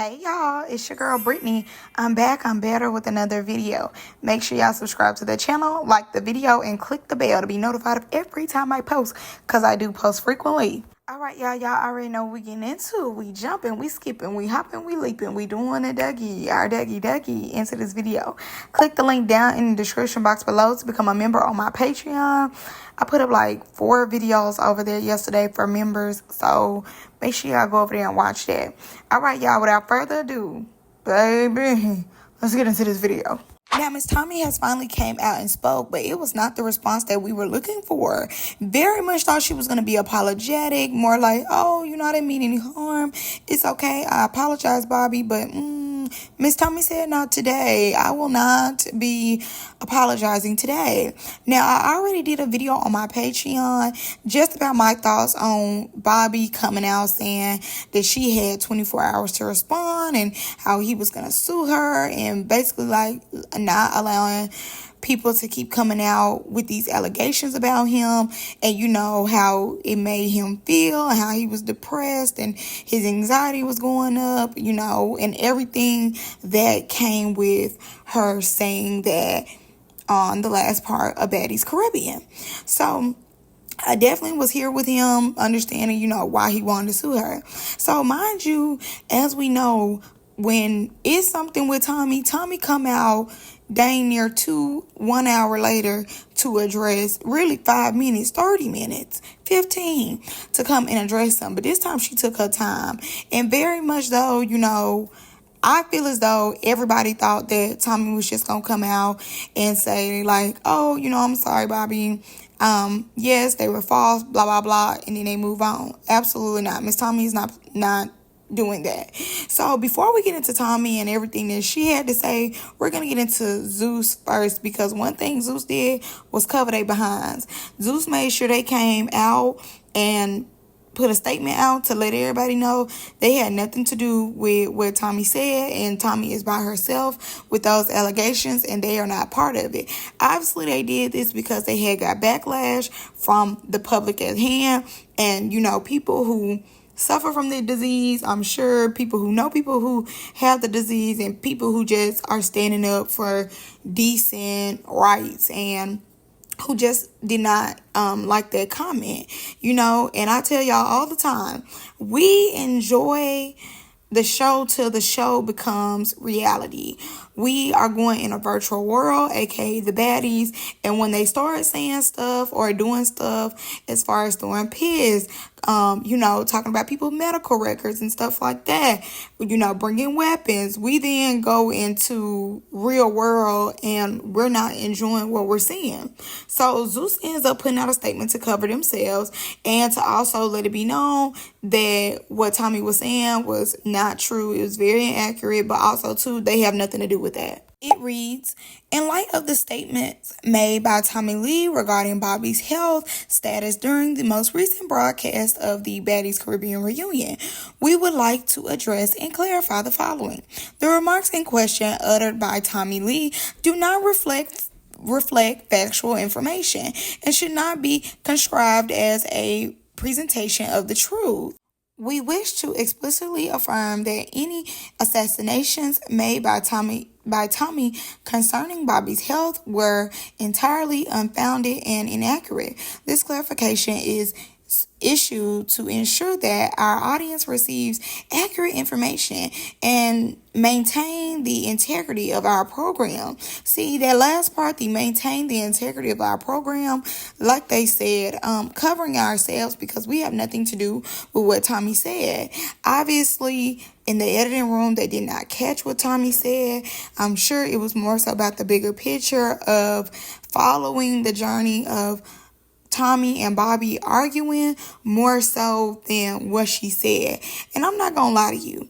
Hey y'all, it's your girl Brittany. I'm back. I'm better with another video. Make sure y'all subscribe to the channel, like the video, and click the bell to be notified of every time I post, because I do post frequently. Alright, y'all already know what we getting into. We jumping, we skipping, we hopping, we leaping, we doing our Dougie into this video. Click the link down in the description box below to become a member on my Patreon. I put up like 4 videos over there yesterday for members, so make sure y'all go over there and watch that. Alright, y'all, without further ado, baby, let's get into this video. Now, Miss Tommy has finally came out and spoke, but it was not the response that we were looking for. Very much thought she was going to be apologetic, more like, oh, you know, I didn't mean any harm. It's okay. I apologize, Bobby, but Miss Tommy said not today. I will not be apologizing today. Now, I already did a video on my Patreon just about my thoughts on Bobby coming out saying that she had 24 hours to respond and how he was going to sue her and basically like not allowing people to keep coming out with these allegations about him, and you know how it made him feel and how he was depressed and his anxiety was going up, you know, and everything that came with her saying that on the last part of Baddies Caribbean. So I definitely was here with him, understanding, you know, why he wanted to sue her. So mind you, as we know, when it's something with Tommy come out dang near 1 hour later to address really 5 minutes, 30 minutes, 15 to come and address them. But this time she took her time. And very much though, you know, I feel as though everybody thought that Tommy was just going to come out and say like, oh, you know, I'm sorry, Bobby. Yes, they were false, blah, blah, blah. And then they move on. Absolutely not. Miss Tommy is not doing that. So before we get into Tommy and everything that she had to say, we're going to get into Zeus first, because one thing Zeus did was cover their behinds. Zeus made sure they came out and put a statement out to let everybody know they had nothing to do with what Tommy said, and Tommy is by herself with those allegations and they are not part of it. Obviously they did this because they had got backlash from the public at hand, and you know, people who suffer from the disease, I'm sure people who know people who have the disease, and people who just are standing up for decent rights and who just did not like that comment, you know. And I tell y'all all the time, we enjoy the show till the show becomes reality. We are going in a virtual world, aka the baddies, and when they start saying stuff or doing stuff as far as throwing piss, you know, talking about people's medical records and stuff like that, you know, bringing weapons, we then go into real world and we're not enjoying what we're seeing. So Zeus ends up putting out a statement to cover themselves and to also let it be known that what Tommy was saying was not true. It was very inaccurate, but also too, they have nothing to do with that. It reads, in light of the statements made by Tommy Lee regarding Bobby's health status during the most recent broadcast of the Baddies Caribbean reunion, we would like to address and clarify the following. The remarks in question uttered by Tommy Lee do not reflect factual information and should not be transcribed as a presentation of the truth. We wish to explicitly affirm that any assassinations made by Tommy concerning Bobby's health were entirely unfounded and inaccurate. This clarification is issued to ensure that our audience receives accurate information and maintain the integrity of our program. See, that last part, the maintain the integrity of our program, like they said, covering ourselves because we have nothing to do with what Tommy said. Obviously, in the editing room, they did not catch what Tommy said. I'm sure it was more so about the bigger picture of following the journey of Tommy and Bobby arguing more so than what she said. And I'm not gonna lie to you,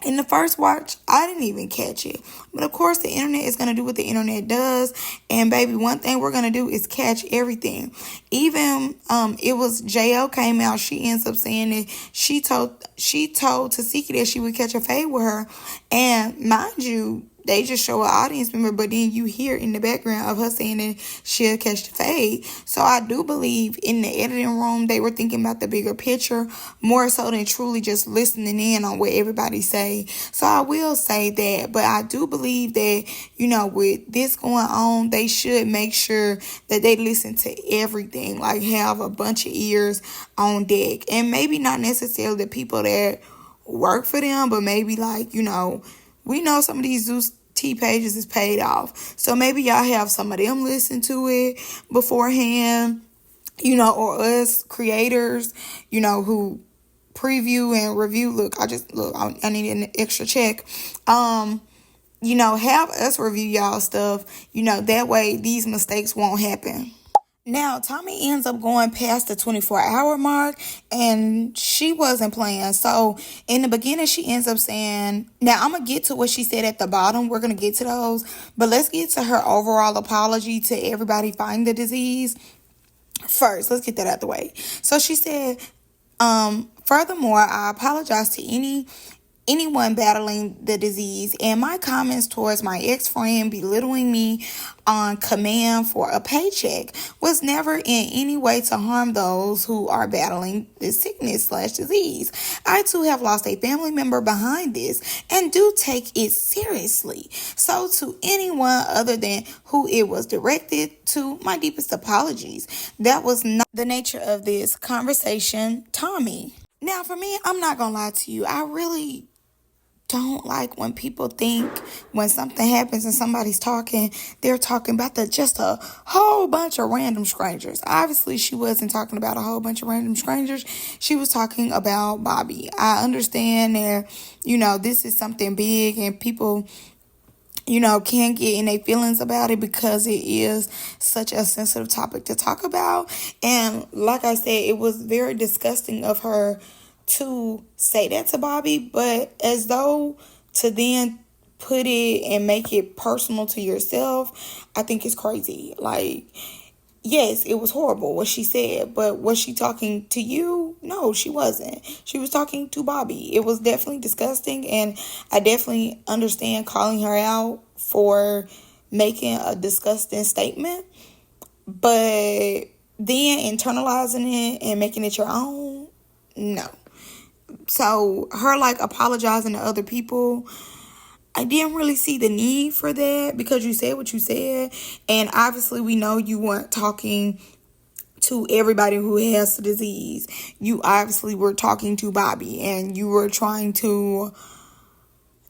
in the first watch, I didn't even catch it. But of course, the internet is going to do what the internet does. And baby, one thing we're going to do is catch everything. Even it was JL came out. She ends up saying that she told Tasiki that she would catch a fade with her. And mind you, they just show an audience member, but then you hear in the background of her saying that she'll catch the fade. So I do believe in the editing room, they were thinking about the bigger picture more so than truly just listening in on what everybody say. So I will say that, but I do believe that, with this going on, they should make sure that they listen to everything, like have a bunch of ears on deck. And maybe not necessarily the people that work for them, but maybe we know some of these Zeus T pages is paid off. So maybe y'all have some of them listen to it beforehand, or us creators, who preview and review. I need an extra check. Have us review y'all stuff, that way these mistakes won't happen. Now, Tommy ends up going past the 24-hour mark, and she wasn't playing. So, in the beginning, she ends up saying, now, I'm going to get to what she said at the bottom. We're going to get to those. But let's get to her overall apology to everybody fighting the disease. First, let's get that out the way. So, she said, furthermore, I apologize to anyone battling the disease, and my comments towards my ex-friend belittling me on command for a paycheck was never in any way to harm those who are battling this sickness/disease. I too have lost a family member behind this and do take it seriously. So to anyone other than who it was directed to, my deepest apologies. That was not the nature of this conversation, Tommy. Now, for me, I'm not gonna lie to you. I really don't like when people think when something happens and somebody's talking, they're talking about just a whole bunch of random strangers. Obviously, she wasn't talking about a whole bunch of random strangers. She was talking about Bobby. I understand that, this is something big and people, can get in their feelings about it because it is such a sensitive topic to talk about. And like I said, it was very disgusting of her to say that to Bobby, but as though to then put it and make it personal to yourself, I think it's crazy. Yes, it was horrible what she said, but was she talking to you? No, she wasn't. She was talking to Bobby. It was definitely disgusting, and I definitely understand calling her out for making a disgusting statement, but then internalizing it and making it your own, no. So her apologizing to other people, I didn't really see the need for that because you said what you said. And obviously we know you weren't talking to everybody who has the disease. You obviously were talking to Bobby and you were trying to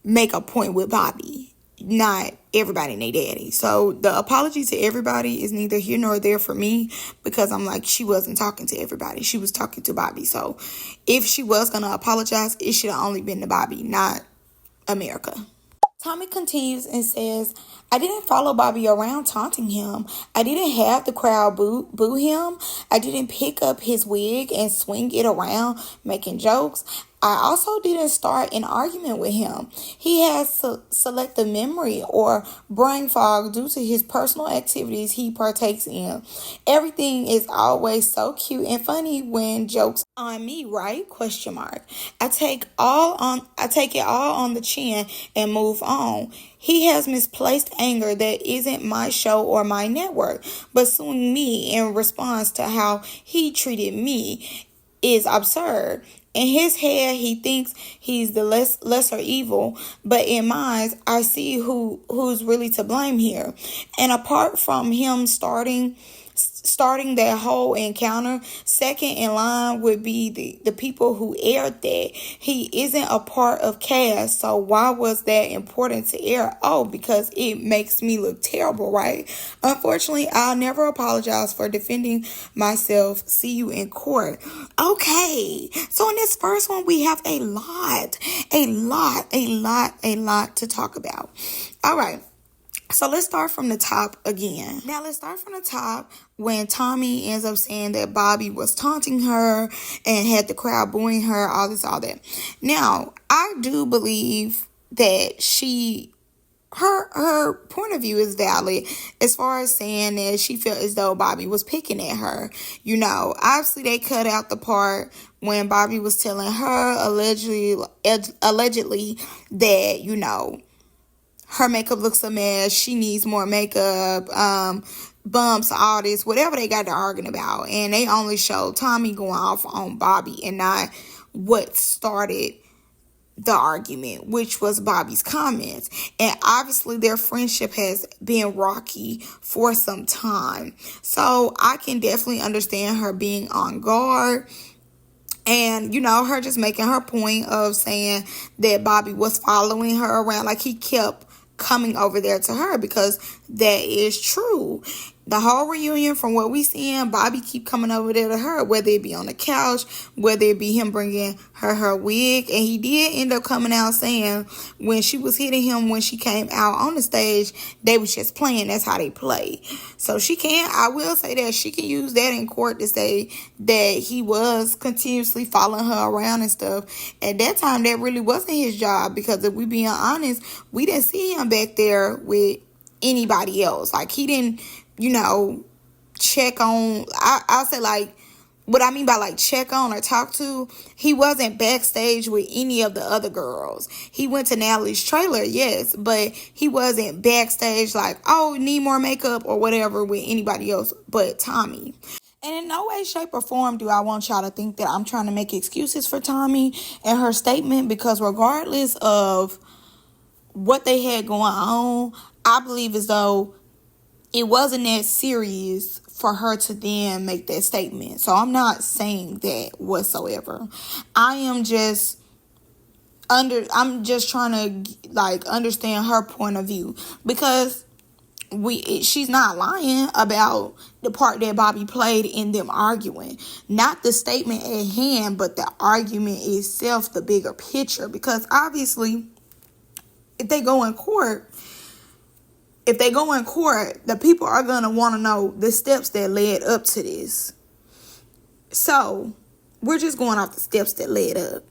make a point with Bobby, not everybody and their daddy. So the apology to everybody is neither here nor there for me because I'm she wasn't talking to everybody. She was talking to Bobby. So if she was going to apologize, it should have only been to Bobby, not America. Tommy continues and says, I didn't follow Bobby around taunting him. I didn't have the crowd boo him. I didn't pick up his wig and swing it around making jokes. I also didn't start an argument with him. He has selective memory or brain fog due to his personal activities he partakes in. Everything is always so cute and funny when jokes on me, right? Question mark. I take it all on the chin and move on. He has misplaced anger that isn't my show or my network, but suing me in response to how he treated me is absurd. In his head, he thinks he's the lesser evil, but in mine, I see who's really to blame here. And apart from him starting that whole encounter, second in line would be the people who aired that. He isn't a part of cast, so why was that important to air? Oh, because it makes me look terrible, right? Unfortunately, I'll never apologize for defending myself. See you in court. Okay, so in this first one, we have a lot to talk about. All right. So let's start from the top again. Now let's start from the top when Tommy ends up saying that Bobby was taunting her and had the crowd booing her, all that. Now, I do believe that her point of view is valid as far as saying that she felt as though Bobby was picking at her. Obviously they cut out the part when Bobby was telling her allegedly that, her makeup looks a mess. She needs more makeup. Bumps, all this, whatever they got to arguing about. And they only showed Tommy going off on Bobby and not what started the argument, which was Bobby's comments. And obviously their friendship has been rocky for some time. So I can definitely understand her being on guard. And, her just making her point of saying that Bobby was following her around. Like, he kept coming over there to her, because that is true. The whole reunion, from what we seeing, Bobby keep coming over there to her, whether it be on the couch, whether it be him bringing her wig. And he did end up coming out saying when she was hitting him when she came out on the stage, they was just playing. That's how they play. So I will say that she can use that in court to say that he was continuously following her around and stuff. At that time, that really wasn't his job, because if we being honest, we didn't see him back there with anybody else. Like, he didn't, check on, I'll say, like, what I mean by, like, check on or talk to, he wasn't backstage with any of the other girls. He went to Natalie's trailer, yes, but he wasn't backstage like, oh, need more makeup or whatever with anybody else but Tommy. And in no way, shape, or form do I want y'all to think that I'm trying to make excuses for Tommy and her statement, because regardless of what they had going on, I believe as though it wasn't that serious for her to then make that statement. So I'm not saying that whatsoever. I'm just trying to understand her point of view, because she's not lying about the part that Bobby played in them arguing. Not the statement at hand, but the argument itself, the bigger picture. Because obviously, if they go in court, the people are going to want to know the steps that led up to this. So, we're just going off the steps that led up.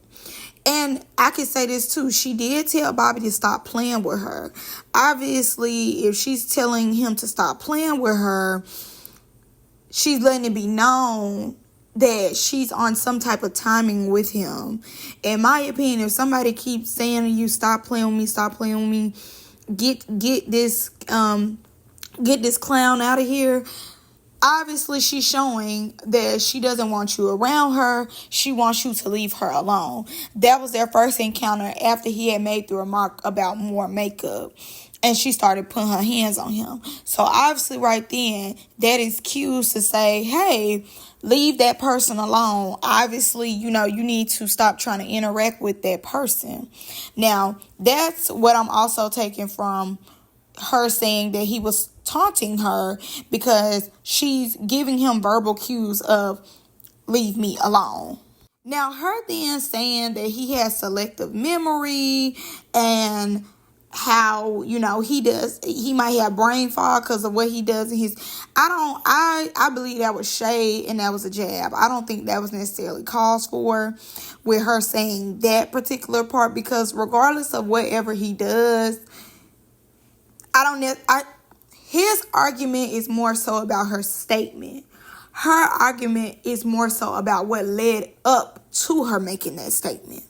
And I can say this too. She did tell Bobby to stop playing with her. Obviously, if she's telling him to stop playing with her, she's letting it be known that she's on some type of timing with him. In my opinion, if somebody keeps saying to you, stop playing with me, get this clown out of here, obviously she's showing that she doesn't want you around her. She wants you to leave her alone. That was their first encounter after he had made the remark about more makeup, and she started putting her hands on him. So obviously right then, that is cues to say, hey, leave that person alone. Obviously, you need to stop trying to interact with that person. Now, that's what I'm also taking from her saying that he was taunting her, because she's giving him verbal cues of leave me alone. Now, her then saying that he has selective memory and how, he might have brain fog because of what he does in his, I believe that was shade and that was a jab. I don't think that was necessarily cause for with her saying that particular part, because regardless of whatever he does, his argument is more so about her statement. Her argument is more so about what led up to her making that statement.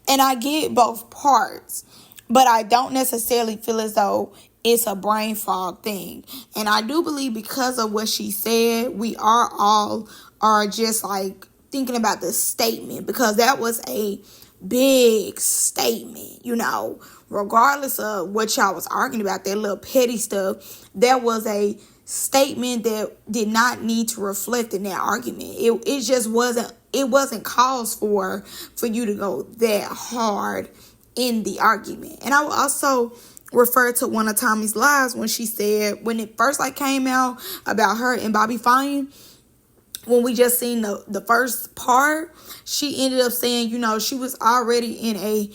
And I get both parts, but I don't necessarily feel as though it's a brain fog thing. And I do believe because of what she said, we are just like thinking about the statement, because that was a big statement, regardless of what y'all was arguing about, that little petty stuff, that was a statement that did not need to reflect in that argument. It just wasn't cause for you to go that hard in the argument. And I will also refer to one of Tommy's lives when she said, when it first came out about her and Bobby Fine, when we just seen the first part, she ended up saying, she was already in a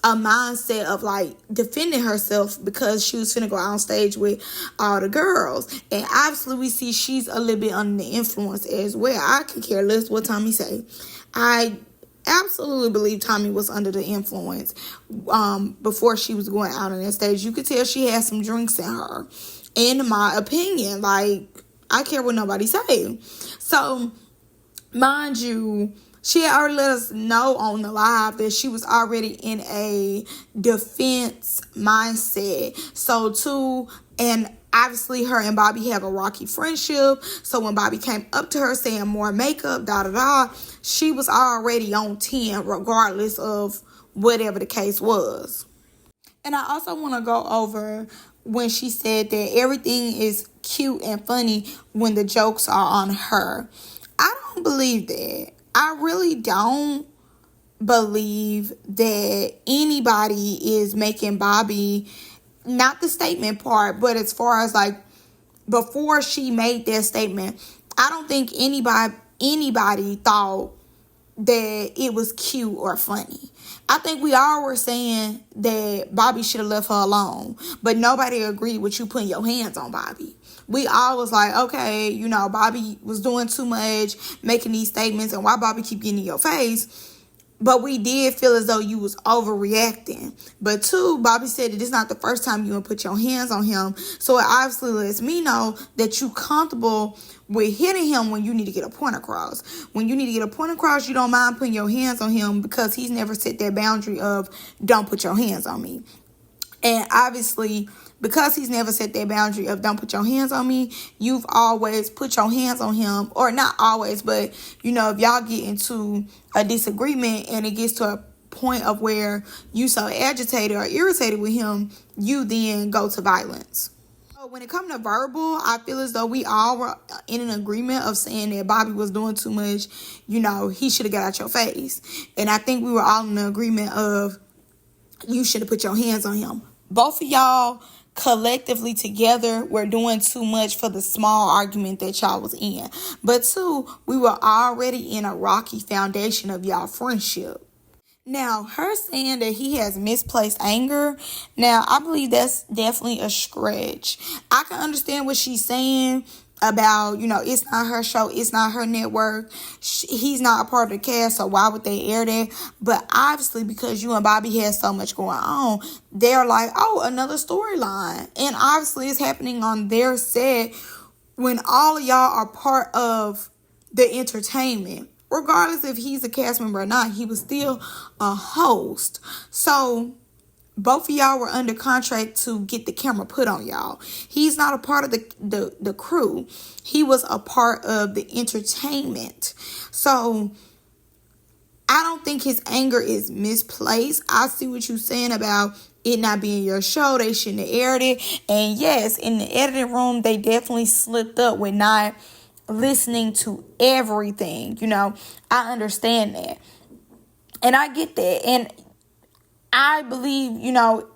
mindset of defending herself, because she was finna go out on stage with all the girls. And obviously we see she's a little bit under the influence as well. I could care less what Tommy say. I absolutely believe Tommy was under the influence before she was going out on that stage. You could tell she had some drinks in her, in my opinion. I care what nobody say. So, mind you, She had already let us know on the live that she was already in a defense mindset. So too, and obviously her and Bobby have a rocky friendship. So when Bobby came up to her saying more makeup, she was already on 10 regardless of whatever the case was. And I also want to go over when she said that everything is cute and funny when the jokes are on her. I don't believe that. I really don't believe that anybody is making Bobby, not the statement part, but as far as like before she made that statement, I don't think anybody thought that it was cute or funny. I think we all were saying that Bobby should have left her alone, but nobody agreed with you putting your hands on Bobby. We all was like, okay, Bobby was doing too much, making these statements, and why Bobby keep getting in your face? But we did feel as though you was overreacting. But two, Bobby said that it's not the first time you would put your hands on him. So it obviously lets me know that you comfortable with hitting him when you need to get a point across. When you need to get a point across, you don't mind putting your hands on him because he's never set that boundary of don't put your hands on me. And obviously, because he's never set that boundary of don't put your hands on me, you've always put your hands on him. Or not always, but, if y'all get into a disagreement and it gets to a point of where you so agitated or irritated with him, you then go to violence. So when it comes to verbal, I feel as though we all were in an agreement of saying that Bobby was doing too much. He should have got out your face. And I think we were all in the agreement of you should have put your hands on him. Both of y'all collectively together were doing too much for the small argument that y'all was in. But two, we were already in a rocky foundation of y'all friendship. Now, her saying that he has misplaced anger, now, I believe that's definitely a stretch. I can understand what she's saying about, it's not her show, it's not her network, he's not a part of the cast, so why would they air that? But obviously, because you and Bobby had so much going on, they're like, oh, another storyline. And obviously, it's happening on their set when all of y'all are part of the entertainment. Regardless if he's a cast member or not, he was still a host. So both of y'all were under contract to get the camera put on y'all. He's not a part of the crew. He was a part of the entertainment. So I don't think his anger is misplaced. I see what you're saying about it not being your show. They shouldn't have aired it. And yes, in the editing room, they definitely slipped up with not listening to everything. I understand that. And I get that. And I believe,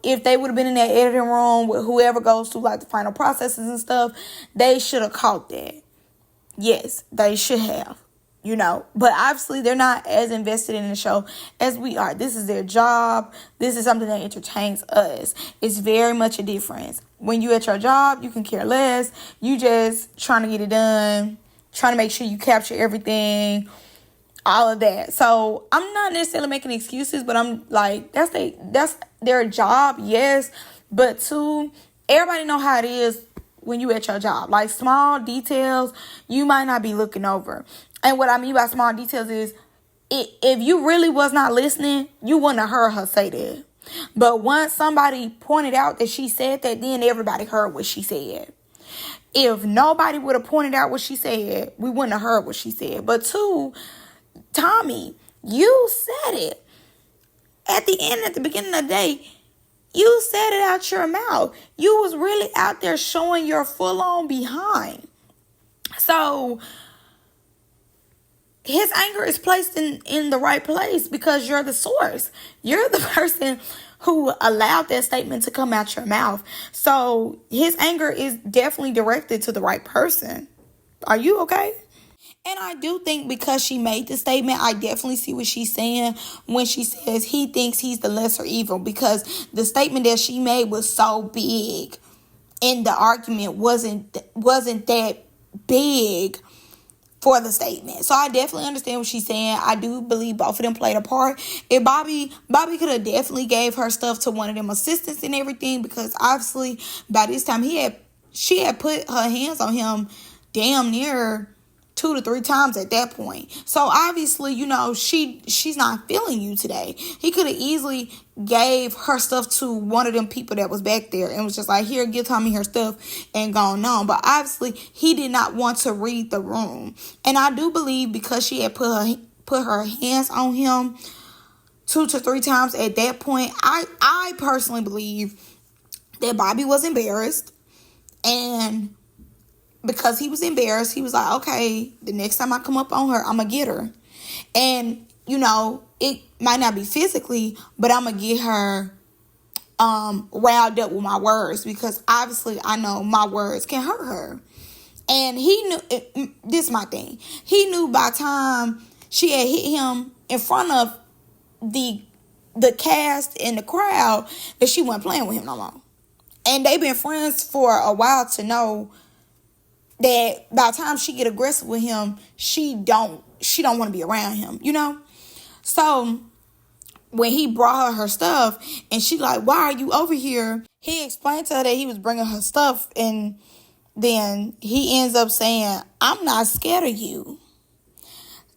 if they would have been in that editing room with whoever goes through like the final processes and stuff, they should have caught that. Yes, they should have, But obviously they're not as invested in the show as we are. This is their job. This is something that entertains us. It's very much a difference. When you at your job, you can care less. You just trying to get it done, trying to make sure you capture everything, all of that. So I'm not necessarily making excuses, but I'm like, that's their job, yes. But two, everybody know how it is when you at your job. Like small details, you might not be looking over. And what I mean by small details is, if you really was not listening, you wouldn't have heard her say that. But once somebody pointed out that she said that, then everybody heard what she said. If nobody would have pointed out what she said, we wouldn't have heard what she said. But two, Tommy, you said it. At the beginning of the day, you said it out your mouth. You was really out there showing your full-on behind. So his anger is placed in the right place because you're the source. You're the person who allowed that statement to come out your mouth. So his anger is definitely directed to the right person. Are you okay? And I do think because she made the statement, I definitely see what she's saying when she says he thinks he's the lesser evil, because the statement that she made was so big and the argument wasn't that big for the statement. So I definitely understand what she's saying. I do believe both of them played a part. If Bobby could have definitely gave her stuff to one of them assistants and everything, because obviously by this time she had put her hands on him damn near 2 to 3 times at that point. So obviously, you know, she's not feeling you today. He could have easily gave her stuff to one of them people that was back there and was just like, here, give Tommy her stuff and gone on. But obviously, he did not want to read the room. And I do believe because she had put her hands on him 2 to 3 times at that point, I personally believe that Bobby was embarrassed. And because he was embarrassed, he was like, okay, the next time I come up on her, I'm going to get her. And, you know, it might not be physically, but I'm going to get her riled up with my words, because obviously I know my words can hurt her. And he knew, this is my thing, he knew by the time she had hit him in front of the cast and the crowd that she wasn't playing with him no more. And they've been friends for a while to know that by the time she get aggressive with him, she don't want to be around him, you know? So when he brought her stuff and she like, why are you over here? He explained to her that he was bringing her stuff, and then he ends up saying, I'm not scared of you.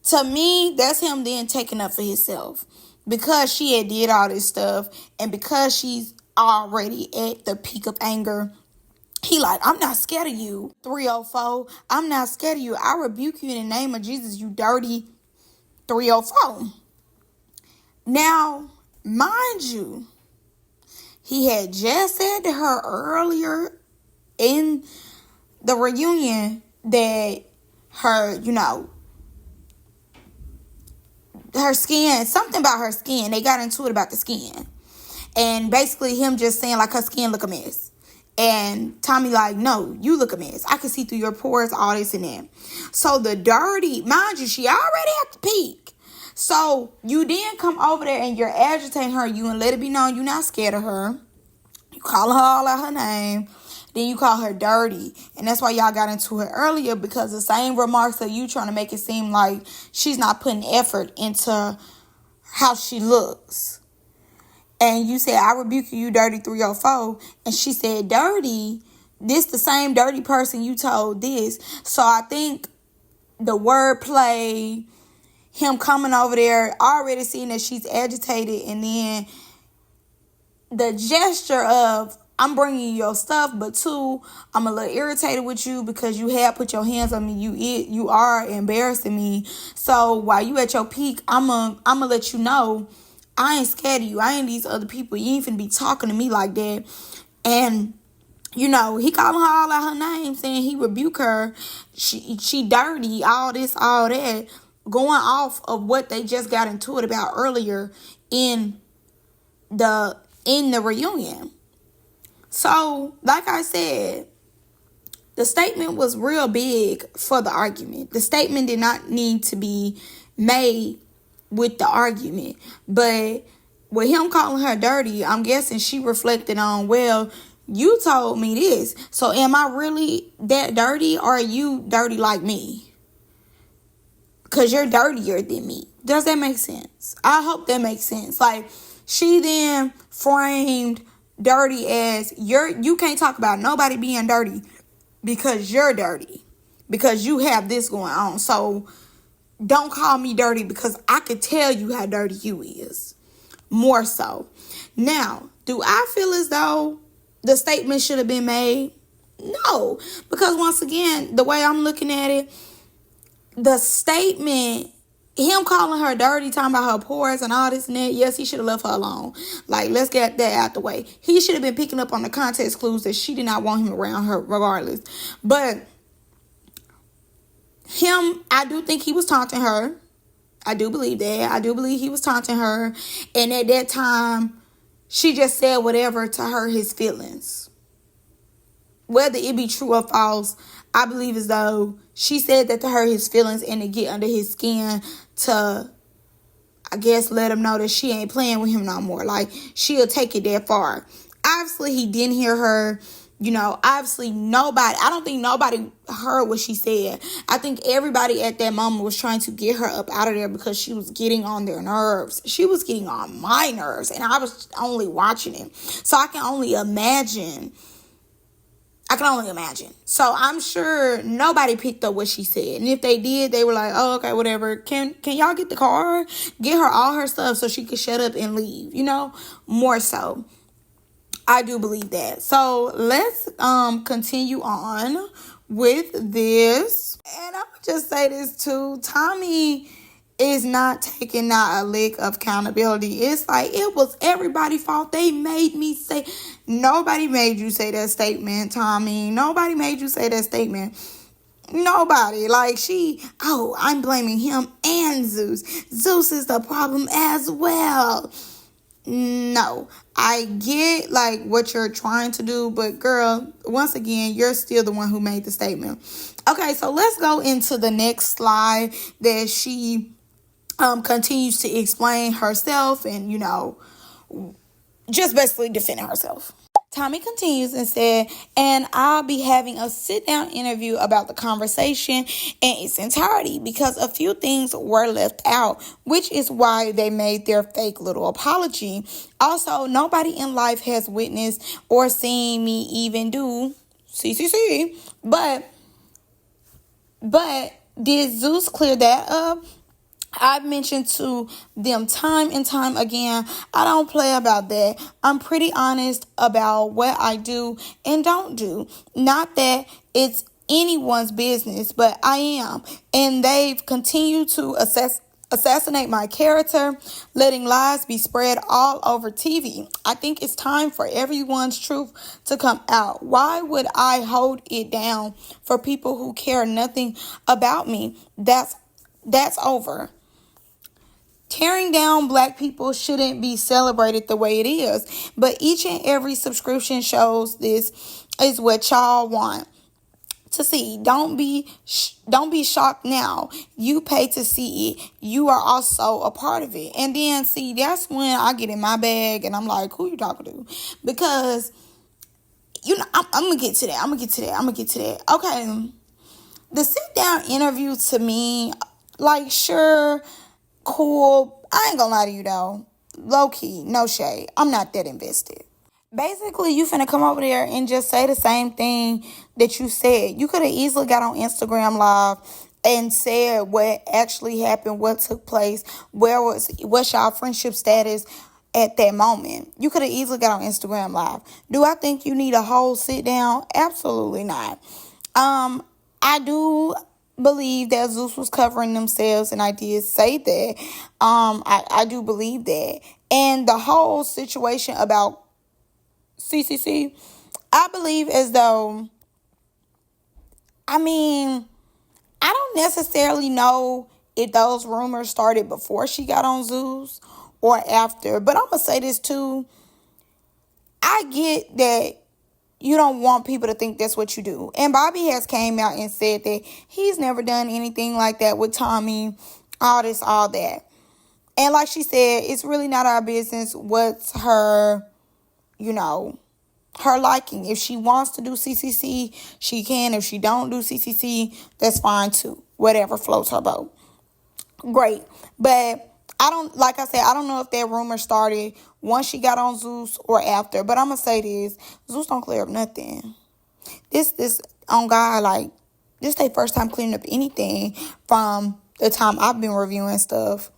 To me, that's him then taking up for himself, because she had did all this stuff and because she's already at the peak of anger. He like, I'm not scared of you, 304. I'm not scared of you. I rebuke you in the name of Jesus, you dirty 304. Now, mind you, he had just said to her earlier in the reunion that her, you know, her skin, something about her skin. They got into it about the skin. And basically him just saying like her skin look a mess. And Tommy like, no, you look a mess. I can see through your pores, all this and that. So the dirty, mind you, she already at the peak. So you then come over there and you're agitating her. You and let it be known you're not scared of her. You call her all out her name. Then you call her dirty. And that's why y'all got into it earlier, because the same remarks that you trying to make it seem like she's not putting effort into how she looks. And you said, I rebuke you, dirty 304. And she said, dirty? This the same dirty person you told this. So I think the wordplay, him coming over there, already seeing that she's agitated, and then the gesture of, I'm bringing you your stuff, but 2, I'm a little irritated with you because you have put your hands on me. You are embarrassing me. So while you at your peak, I'm gonna let you know I ain't scared of you. I ain't these other people. You ain't finna be talking to me like that. And, you know, he calling her all out her name, saying he rebuke her. She dirty, all this, all that. Going off of what they just got into it about earlier in the reunion. So, like I said, the statement was real big for the argument. The statement did not need to be made with the argument. But with him calling her dirty, I'm guessing she reflected on, well, you told me this. So am I really that dirty, or are you dirty like me? Because you're dirtier than me. Does that make sense? I hope that makes sense. Like, she then framed dirty as you can't talk about nobody being dirty because you're dirty, because you have this going on. So don't call me dirty because I could tell you how dirty you is. More so. Now, do I feel as though the statement should have been made? No. Because once again, the way I'm looking at it, the statement, him calling her dirty, talking about her pores and all this and that, yes, he should have left her alone. Like, let's get that out the way. He should have been picking up on the context clues that she did not want him around her regardless. But him, I do think he was taunting her. I do believe that. I do believe he was taunting her. And at that time, she just said whatever to hurt his feelings. Whether it be true or false, I believe as though she said that to hurt his feelings and to get under his skin to, I guess, let him know that she ain't playing with him no more. Like, she'll take it that far. Obviously, he didn't hear her. You know, obviously I don't think nobody heard what she said. I think everybody at that moment was trying to get her up out of there because she was getting on their nerves. She was getting on my nerves, and I was only watching it. So I can only imagine I can only imagine. So I'm sure nobody picked up what she said. And if they did, they were like, oh, okay, whatever. Can y'all get the car? Get her all her stuff so she could shut up and leave, more so. I do believe that. So let's continue on with this. And I'm gonna just say this too. Tommy is not taking not a lick of accountability. It's like it was everybody's fault. They made me say. Nobody made you say that statement, Tommy. Nobody made you say that statement. Nobody. Like I'm blaming him and Zeus. Zeus is the problem as well. No, I get like what you're trying to do, but girl, once again, you're still the one who made the statement. Okay, so let's go into the next slide that she continues to explain herself and, just basically defending herself. Tommy continues and said, and I'll be having a sit-down interview about the conversation in its entirety because a few things were left out, which is why they made their fake little apology. Also, nobody in life has witnessed or seen me even do CCC, but did Zeus clear that up? I've mentioned to them time and time again, I don't play about that. I'm pretty honest about what I do and don't do. Not that it's anyone's business, but I am. And they've continued to assassinate my character, letting lies be spread all over TV. I think it's time for everyone's truth to come out. Why would I hold it down for people who care nothing about me? That's over. Tearing down black people shouldn't be celebrated the way it is. But each and every subscription shows this is what y'all want to see. Don't be shocked now. You pay to see it. You are also a part of it. And then see, that's when I get in my bag and I'm like, who you talking to? Because I'm gonna get to that. Okay. The sit down interview to me, like, sure, cool. I ain't gonna lie to you though. Low key, no shade. I'm not that invested. Basically, you finna come over there and just say the same thing that you said. You could have easily got on Instagram Live and said what actually happened, what took place, what's y'all friendship status at that moment. You could have easily got on Instagram Live. Do I think you need a whole sit down? Absolutely not. I do believe that Zeus was covering themselves, and I did say that. I do believe that. And the whole situation about CCC, I believe as though, I don't necessarily know if those rumors started before she got on Zeus or after. But I'm going to say this too. I get that you don't want people to think that's what you do. And Bobby has came out and said that he's never done anything like that with Tommy, all this, all that. And like she said, it's really not our business what's her, her liking. If she wants to do CCC, she can. If she don't do CCC, that's fine too. Whatever floats her boat. Great. But I don't know if that rumor started once she got on Zeus or after. But I'm going to say this. Zeus don't clear up nothing. This on God, like, this their first time clearing up anything from the time I've been reviewing stuff.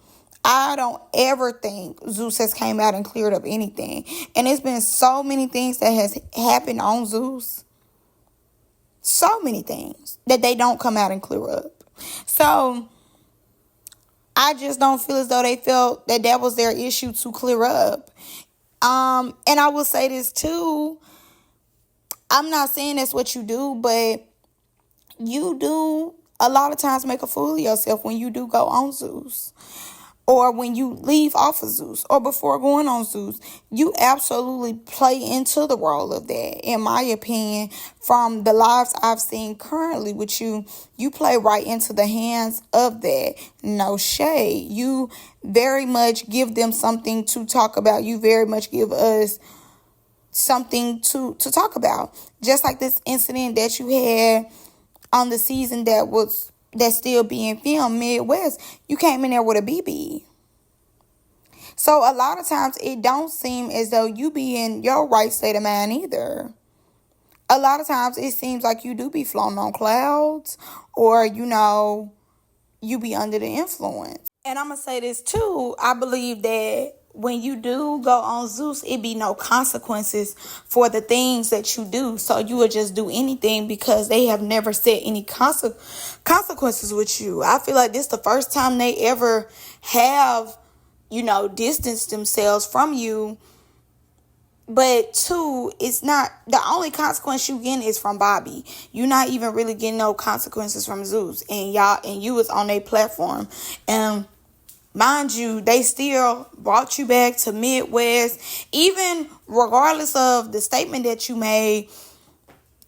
I don't ever think Zeus has came out and cleared up anything. And it's been so many things that has happened on Zeus. So many things that they don't come out and clear up. So I just don't feel as though they felt that was their issue to clear up. And I will say this too. I'm not saying that's what you do, but you do a lot of times make a fool of yourself when you do go on Zeus. Or when you leave off of Zeus, or before going on Zeus. You absolutely play into the role of that, in my opinion. From the lives I've seen currently with you, you play right into the hands of that. No shade. You very much give them something to talk about. You very much give us something to talk about. Just like this incident that you had on the season that's still being filmed, Midwest. You came in there with a BB. So a lot of times it don't seem as though you be in your right state of mind either. a lot of times it seems like you do be floating on clouds, or you be under the influence. And I'm gonna say this too, I believe that when you do go on Zeus, it be no consequences for the things that you do. So you would just do anything because they have never set any consequences with you. I feel like this the first time they ever have, distanced themselves from you. But two, it's not the only consequence you getting is from Bobby. You're not even really getting no consequences from Zeus, and you was on their platform. And mind you, they still brought you back to Midwest, even regardless of the statement that you made,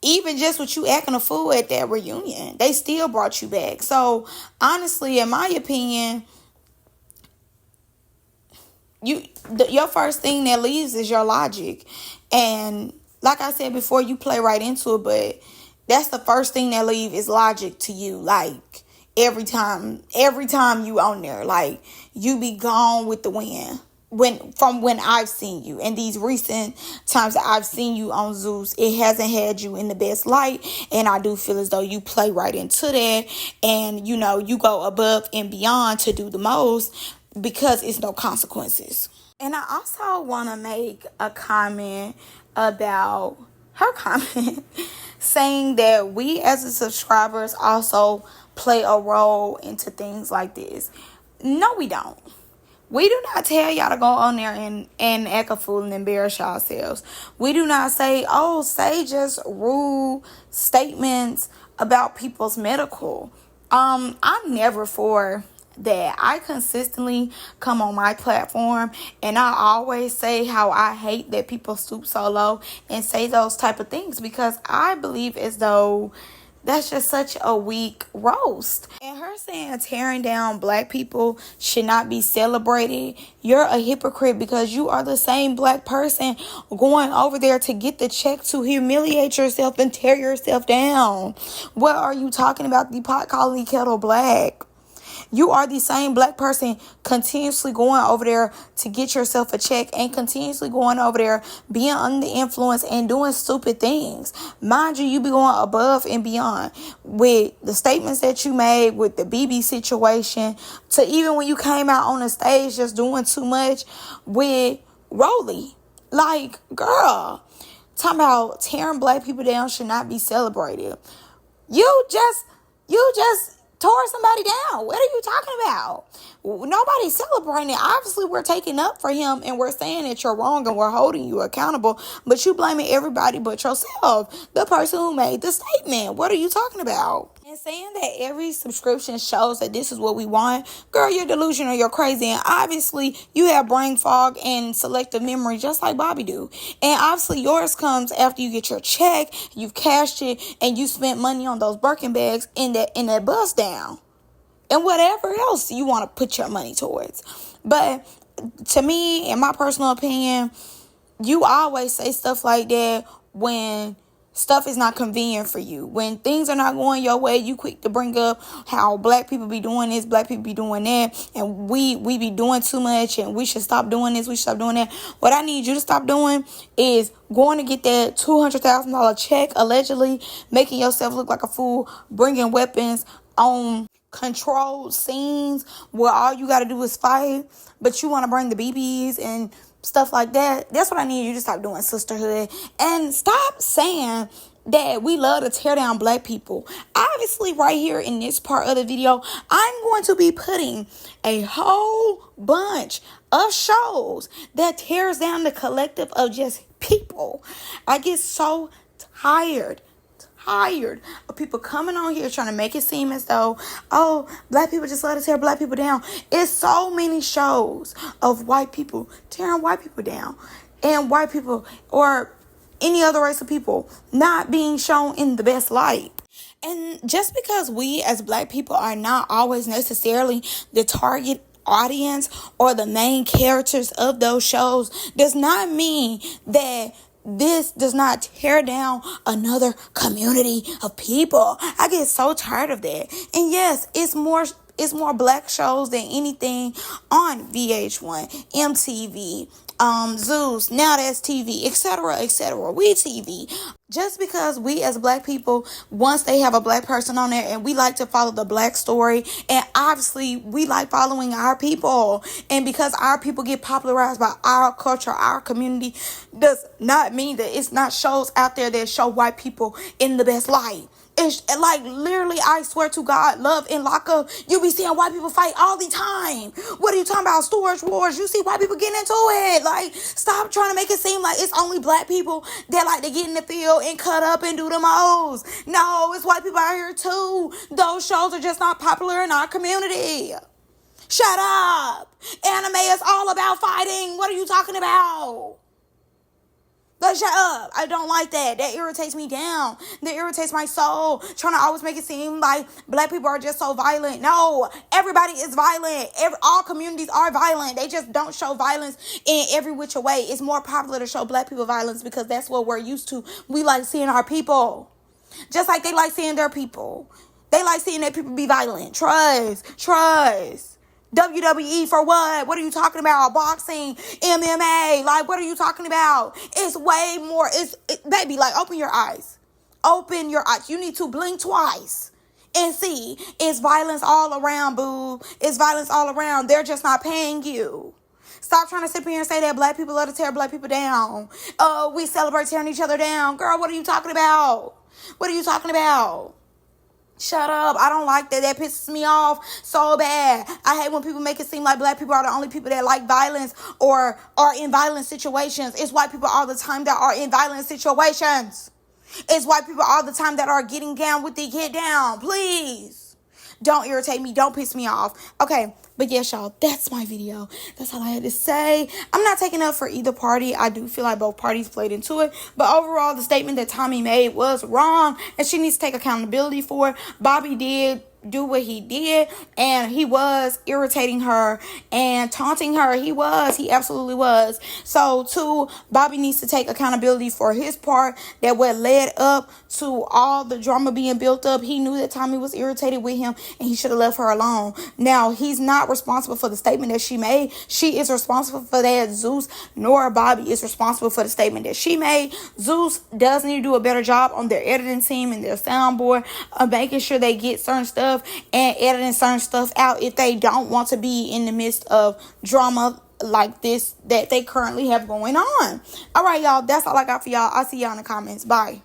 even just with you acting a fool at that reunion, they still brought you back. So honestly, in my opinion, your first thing that leaves is your logic. And like I said before, you play right into it, but that's the first thing that leaves is logic to you. Like every time you on there, like you be gone with the wind. When I've seen you, and these recent times that I've seen you on Zeus, it hasn't had you in the best light, and I do feel as though you play right into that, and you go above and beyond to do the most because it's no consequences. And I also want to make a comment about her comment saying that we as the subscribers also play a role into things like this. No, we don't. We do not tell y'all to go on there and act a fool and embarrass yourselves. We do not say just rude statements about people's medical. I'm never for that. I consistently come on my platform and I always say how I hate that people stoop so low and say those type of things, because I believe as though that's just such a weak roast. And her saying tearing down black people should not be celebrated, you're a hypocrite, because you are the same black person going over there to get the check to humiliate yourself and tear yourself down. What are you talking about? The pot calling the kettle black. You are the same black person continuously going over there to get yourself a check and continuously going over there being under the influence and doing stupid things. Mind you, you be going above and beyond with the statements that you made with the BB situation, to even when you came out on the stage just doing too much with Rolly. Like, girl, talking about tearing black people down should not be celebrated. You just tore somebody down. What are you talking about? Nobody's celebrating it. Obviously, we're taking up for him and we're saying that you're wrong and we're holding you accountable, but you blaming everybody but yourself, the person who made the statement. What are you talking about? And saying that every subscription shows that this is what we want, girl, you're delusional, you're crazy, and obviously you have brain fog and selective memory just like Bobby do. And obviously yours comes after you get your check, you've cashed it, and you spent money on those Birkin bags in that bus down, and whatever else you want to put your money towards. But to me, in my personal opinion, you always say stuff like that when stuff is not convenient for you. When things are not going your way, you quick to bring up how black people be doing this, black people be doing that, and we be doing too much, and we should stop doing this, we should stop doing that. What I need you to stop doing is going to get that $200,000 check, allegedly making yourself look like a fool, bringing weapons on controlled scenes where all you got to do is fight, but you want to bring the BBs and stuff like that. That's what I need you to stop doing, sisterhood. And stop saying that we love to tear down black people. Obviously, right here in this part of the video, I'm going to be putting a whole bunch of shows that tears down the collective of just people. I get so tired of people coming on here trying to make it seem as though, black people just let us tear black people down. It's so many shows of white people tearing white people down, and white people or any other race of people not being shown in the best light. And just because we as black people are not always necessarily the target audience or the main characters of those shows does not mean that this does not tear down another community of people. I get so tired of that. And yes, it's more black shows than anything on VH1, MTV, Zeus, Now That's TV, etc., etc., We TV. Just because we as black people, once they have a black person on there and we like to follow the black story, and obviously we like following our people, and because our people get popularized by our culture, our community, does not mean that it's not shows out there that show white people in the best light. It's like literally, I swear to God, Love and Lockup, you be seeing white people fight all the time. What are you talking about? Storage wars. You see white people getting into it. Like, stop trying to make it seem like it's only black people that like to get in the field and cut up and do the most. No, it's white people out here too. Those shows are just not popular in our community. Shut up. Anime is all about fighting. What are you talking about? But shut up. I don't like that. That irritates me down. That irritates my soul. Trying to always make it seem like black people are just so violent. No, everybody is violent. All communities are violent. They just don't show violence in every which way. It's more popular to show black people violence because that's what we're used to. We like seeing our people. Just like they like seeing their people. They like seeing their people be violent. Trust. WWE for what? What are you talking about? Boxing, MMA, like what are you talking about? It's way more. Baby, like open your eyes. Open your eyes. You need to blink twice and see. It's violence all around, boo. It's violence all around. They're just not paying you. Stop trying to sit here and say that black people love to tear black people down. Oh, we celebrate tearing each other down. Girl, what are you talking about? What are you talking about? Shut up. I don't like that. That pisses me off so bad. I hate when people make it seem like black people are the only people that like violence or are in violent situations. It's white people all the time that are in violent situations. It's white people all the time that are getting down with the get down. Please. Don't irritate me. Don't piss me off. Okay. But yes, y'all, that's my video. That's all I had to say. I'm not taking up for either party. I do feel like both parties played into it. But overall, the statement that Tommy made was wrong. And she needs to take accountability for it. Bobby did do what he did, and he was irritating her and taunting her. He absolutely was. So too, Bobby needs to take accountability for his part, that what led up to all the drama being built up. He knew that Tommy was irritated with him and he should have left her alone. Now, he's not responsible for the statement that she made. She is responsible for that. Zeus nor Bobby is responsible for the statement that she made. Zeus does need to do a better job on their editing team and their soundboard of making sure they get certain stuff and editing certain stuff out if they don't want to be in the midst of drama like this that they currently have going on. All right, y'all, that's all I got for y'all. I'll see y'all in the comments. Bye.